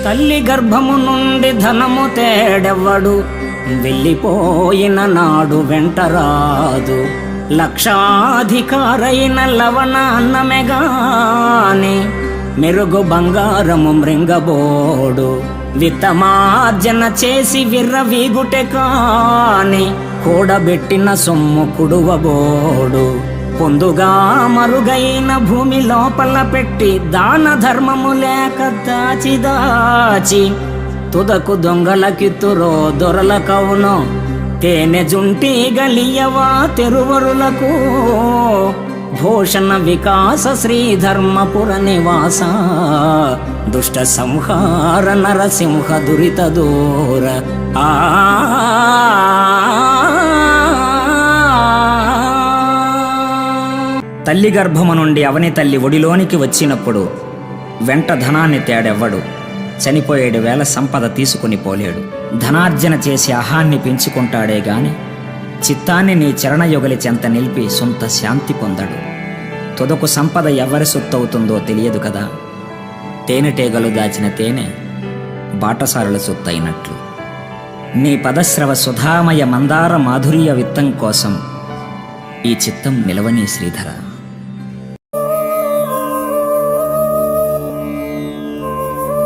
తల్లి గర్భము నుండి ధనము తేడెవ్వడు, వెళ్ళిపోయిన నాడు వెంటరాదు. లక్షాధికారైన లవణ అన్నమెగాని, మెరుగు బంగారము మృంగబోడు. విత్తమార్జన చేసి విర్రవీగుటె కాని, కూడబెట్టిన సొమ్ము కుడువబోడు. పొందుగా మరుగైన భూమి లోపల పెట్టి, దాన ధర్మము లేక దాచి దాచి, తుదకు దొంగలకిత్తురో దొరల కవునో. తేనె జుంటి గలియవా తెరువరులకు, భూషణ వికాస శ్రీధర్మపుర నివాస. దుష్ట సంహార నరసింహ దురిత దూర. తల్లి గర్భము నుండి అవని తల్లి ఒడిలోనికి వచ్చినప్పుడు వెంట ధనాన్ని తేడెవ్వడు. చనిపోయేడు వేళ సంపద తీసుకుని పోలేడు. ధనార్జన చేసి అహాన్ని పెంచుకుంటాడే గాని, చిత్తాన్ని నీ చరణయుగలి చెంత నిలిపి సొంత శాంతి పొందడు. తుదకు సంపద ఎవరి సొత్తవుతుందో తెలియదు కదా. తేనెటీగలు దాచిన తేనె బాటసారుల సొత్తయినట్లు. నీ పదశ్రవ సుధామయ మందార మాధుర్య విత్తం కోసం ఈ చిత్తం నిలవని శ్రీధర.